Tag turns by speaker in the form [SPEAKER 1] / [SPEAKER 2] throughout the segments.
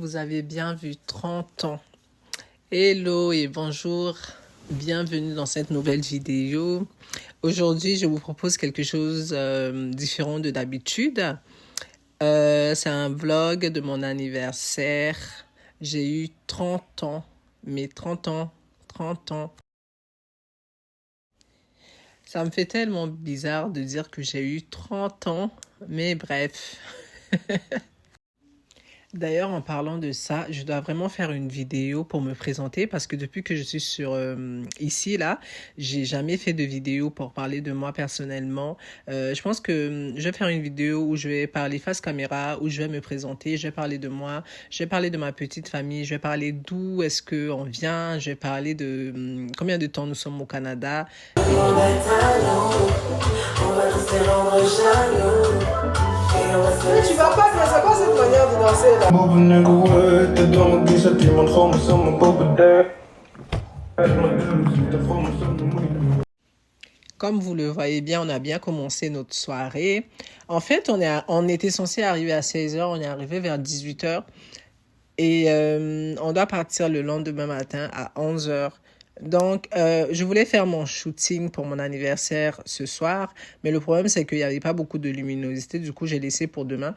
[SPEAKER 1] vous avez bien vu 30 ans. Hello et bonjour, bienvenue dans cette nouvelle vidéo. Aujourd'hui, je vous propose quelque chose différent de d'habitude. C'est un vlog de mon anniversaire. J'ai eu 30 ans, mais 30 ans. Ça me fait tellement bizarre de dire que j'ai eu 30 ans, mais bref. D'ailleurs, en parlant de ça, je dois vraiment faire une vidéo pour me présenter parce que depuis que je suis ici, là, j'ai jamais fait de vidéo pour parler de moi personnellement. Je pense que je vais faire une vidéo où je vais parler face caméra, où je vais me présenter, je vais parler de moi, je vais parler de ma petite famille, je vais parler d'où est-ce qu'on vient, je vais parler de combien de temps nous sommes au Canada.
[SPEAKER 2] On va rester rendre jaloux. Mais tu vas pas bien, c'est quoi cette manière de danser là?
[SPEAKER 1] Comme vous le voyez bien, on a bien commencé notre soirée. En fait, on était censé arriver à 16 h, on est arrivé vers 18 h. Et on doit partir le lendemain matin à 11 h. Donc, je voulais faire mon shooting pour mon anniversaire ce soir, mais le problème, c'est qu'il n'y avait pas beaucoup de luminosité. Du coup, j'ai laissé pour demain.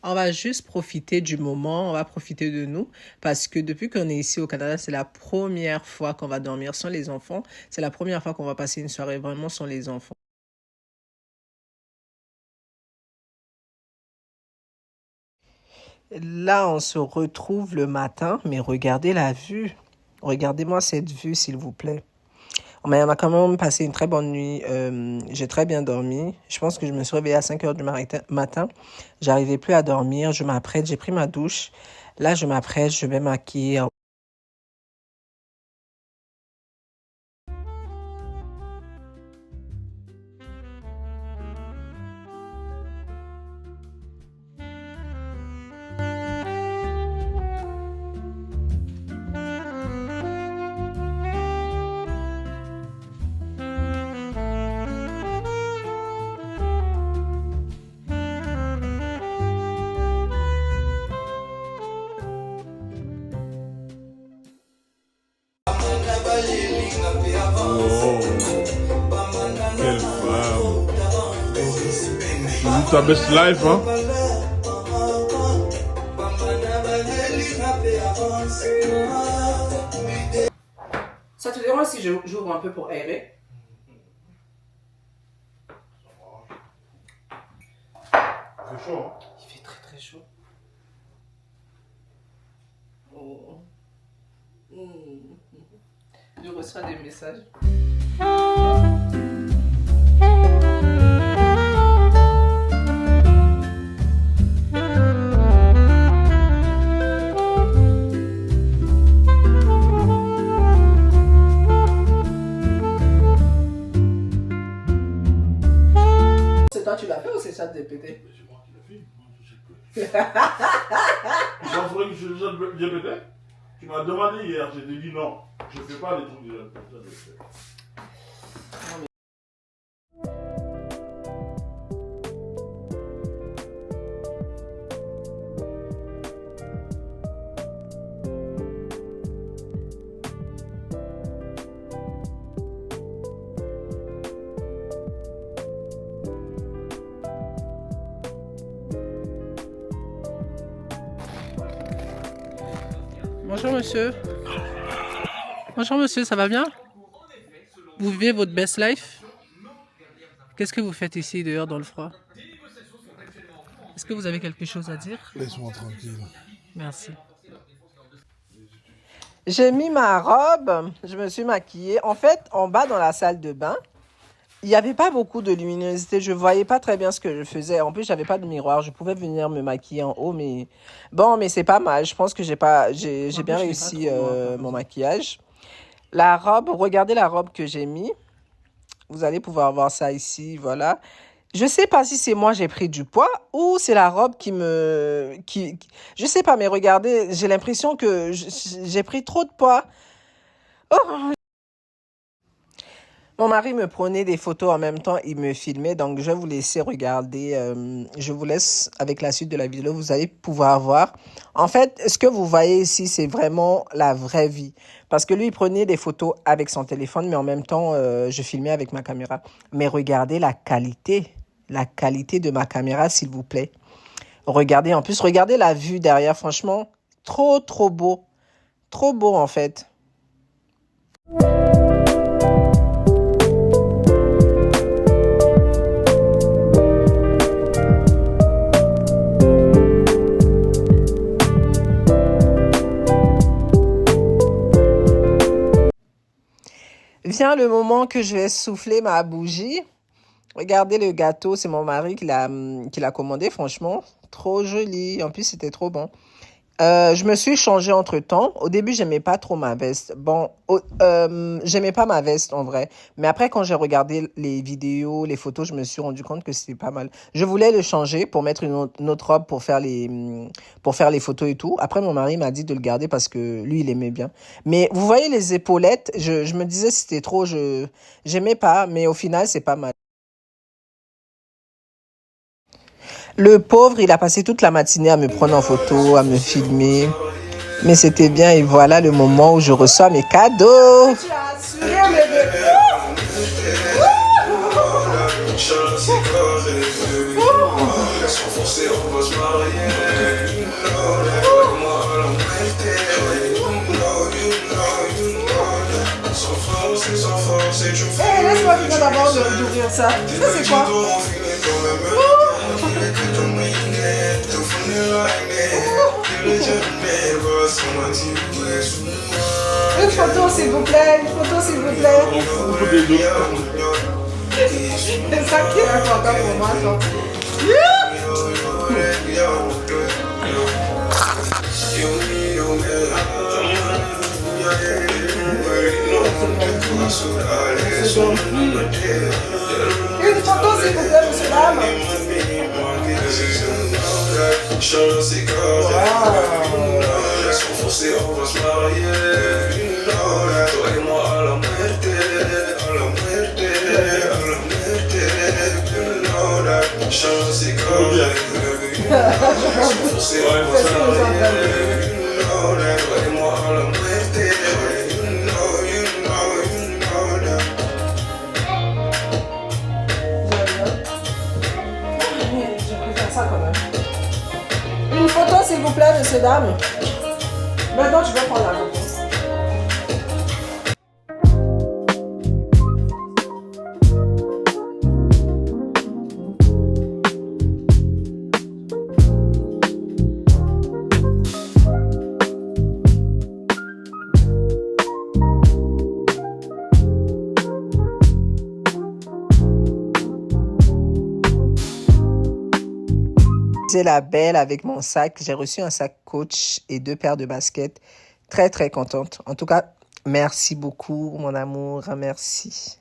[SPEAKER 1] On va juste profiter du moment, on va profiter de nous, parce que depuis qu'on est ici au Canada, c'est la première fois qu'on va dormir sans les enfants. C'est la première fois qu'on va passer une soirée vraiment sans les enfants. Là, on se retrouve le matin, mais regardez la vue. Regardez-moi cette vue, s'il vous plaît. Mais on a quand même passé une très bonne nuit. J'ai très bien dormi. Je pense que je me suis réveillée à 5 h du matin. J'arrivais plus à dormir. Je m'apprête. J'ai pris ma douche. Là, je m'apprête. Je vais maquiller.
[SPEAKER 3] Oh, quelle femme. Tu vis ta best life, hein?
[SPEAKER 1] Ça te dérange si j'ouvre un peu pour aérer?
[SPEAKER 3] C'est chaud, hein?
[SPEAKER 1] Il fait très très chaud. Oh. Je reçois des messages. C'est toi tu l'as fait ou c'est ça de péter?
[SPEAKER 3] C'est moi qui l'ai fait. Moi, je sais pas. Tu penserais que je suis déjà pété? Tu m'as demandé hier, j'ai dit non. Je fais pas les trucs de jeunes pété.
[SPEAKER 1] Bonjour monsieur. Bonjour monsieur, ça va bien? Vous vivez votre best life? Qu'est-ce que vous faites ici dehors dans le froid? Est-ce que vous avez quelque chose à dire?
[SPEAKER 3] Laisse-moi tranquille.
[SPEAKER 1] Merci. J'ai mis ma robe, je me suis maquillée. En fait, en bas dans la salle de bain, il n'y avait pas beaucoup de luminosité. Je ne voyais pas très bien ce que je faisais. En plus, je n'avais pas de miroir. Je pouvais venir me maquiller en haut, mais bon, mais c'est pas mal. Je pense que j'ai bien réussi mon maquillage. La robe, regardez la robe que j'ai mis. Vous allez pouvoir voir ça ici, voilà. Je sais pas si c'est moi j'ai pris du poids ou c'est la robe je sais pas, mais regardez, j'ai l'impression que j'ai pris trop de poids. Oh. Mon mari me prenait des photos en même temps, il me filmait, donc je vais vous laisser regarder. Je vous laisse avec la suite de la vidéo, vous allez pouvoir voir. En fait, ce que vous voyez ici, c'est vraiment la vraie vie. Parce que lui, il prenait des photos avec son téléphone, mais en même temps, je filmais avec ma caméra. Mais regardez la qualité de ma caméra, s'il vous plaît. Regardez, en plus, regardez la vue derrière, franchement, trop, trop beau. Trop beau, en fait. Vient le moment que je vais souffler ma bougie. Regardez le gâteau, c'est mon mari qui l'a commandé, franchement, trop joli. En plus, c'était trop bon. Je me suis changée entre-temps. Au début, j'aimais pas trop ma veste. Bon, j'aimais pas ma veste en vrai. Mais après, quand j'ai regardé les vidéos, les photos, je me suis rendu compte que c'était pas mal. Je voulais le changer pour mettre une autre robe pour faire les photos et tout. Après, mon mari m'a dit de le garder parce que lui, il aimait bien. Mais vous voyez les épaulettes, je me disais c'était trop, j'aimais pas. Mais au final, c'est pas mal. Le pauvre, il a passé toute la matinée à me prendre en photo, à me filmer. Mais c'était bien et voilà le moment où je reçois mes cadeaux.
[SPEAKER 2] Tu as assuré, bébé. Hey, laisse-moi finir d'abord d'ouvrir ça. Ça, c'est quoi? Une photo, s'il vous plaît. Une photo, s'il vous plaît. C'est ça qui est important pour moi, donc. Une photo, s'il vous plaît, monsieur l'âme. Une photo, s'il vous plaît, messieurs, dames. Maintenant, je vais prendre la photo.
[SPEAKER 1] C'est la belle avec mon sac. J'ai reçu un sac Coach et 2 paires de baskets. Très, très contente. En tout cas, merci beaucoup, mon amour. Merci.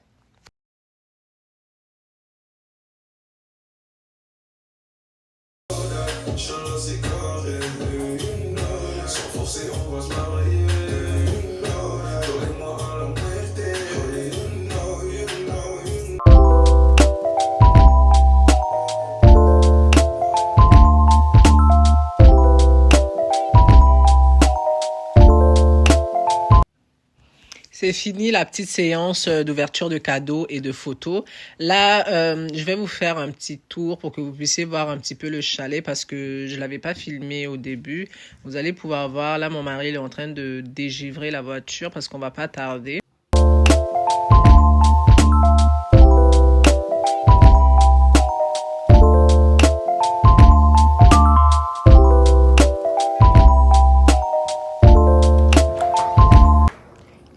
[SPEAKER 1] C'est fini la petite séance d'ouverture de cadeaux et de photos. Là, je vais vous faire un petit tour pour que vous puissiez voir un petit peu le chalet parce que je ne l'avais pas filmé au début. Vous allez pouvoir voir, là, mon mari il est en train de dégivrer la voiture parce qu'on ne va pas tarder.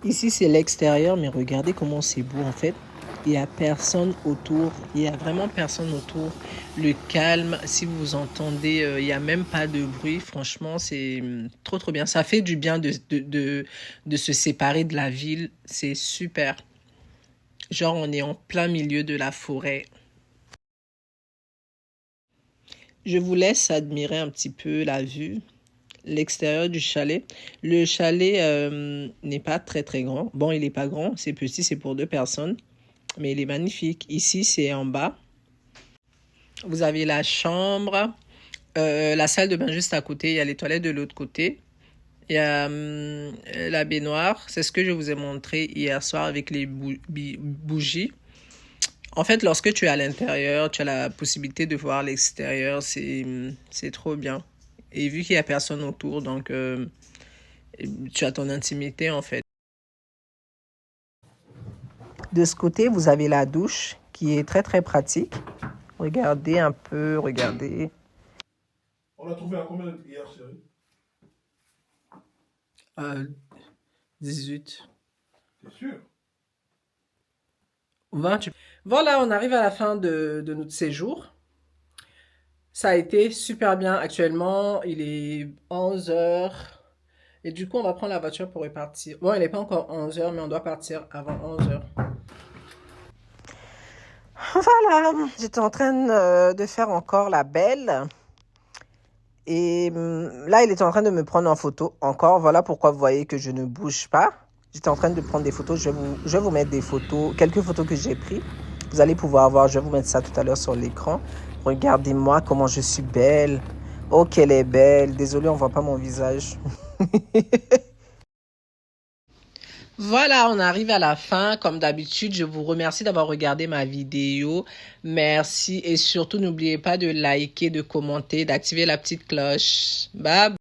[SPEAKER 1] Ici, c'est l'extérieur, mais regardez comment c'est beau en fait. Il n'y a personne autour. Il n'y a vraiment personne autour. Le calme, si vous entendez, il n'y a même pas de bruit. Franchement, c'est trop, trop bien. Ça fait du bien de se séparer de la ville. C'est super. Genre, on est en plein milieu de la forêt. Je vous laisse admirer un petit peu la vue. L'extérieur du chalet. Le chalet n'est pas très très grand. Bon, il n'est pas grand, c'est petit, c'est pour 2 personnes. Mais il est magnifique. Ici, c'est en bas. Vous avez la chambre, la salle de bain juste à côté. Il y a les toilettes de l'autre côté. Il y a la baignoire. C'est ce que je vous ai montré hier soir avec les bougies. En fait, lorsque tu es à l'intérieur, tu as la possibilité de voir l'extérieur. C'est trop bien. Et vu qu'il n'y a personne autour, donc tu as ton intimité en fait. De ce côté, vous avez la douche qui est très très pratique. Regardez un peu, regardez.
[SPEAKER 3] On l'a trouvé à combien hier, chérie?
[SPEAKER 1] 18.
[SPEAKER 3] T'es sûr?
[SPEAKER 1] 20. Voilà, on arrive à la fin de notre séjour. Ça a été super bien. Actuellement, il est 11 heures. Et du coup, on va prendre la voiture pour repartir. Bon, il n'est pas encore 11 heures, mais on doit partir avant 11 heures. Voilà, j'étais en train de faire encore la belle. Et là, il était en train de me prendre en photo encore. Voilà pourquoi vous voyez que je ne bouge pas. J'étais en train de prendre des photos. Je vais vous mettre des photos, quelques photos que j'ai prises. Vous allez pouvoir voir, je vais vous mettre ça tout à l'heure sur l'écran. Regardez-moi comment je suis belle. Oh, qu'elle est belle. Désolée, on ne voit pas mon visage. Voilà, on arrive à la fin. Comme d'habitude, je vous remercie d'avoir regardé ma vidéo. Merci et surtout, n'oubliez pas de liker, de commenter, d'activer la petite cloche. Bye bye.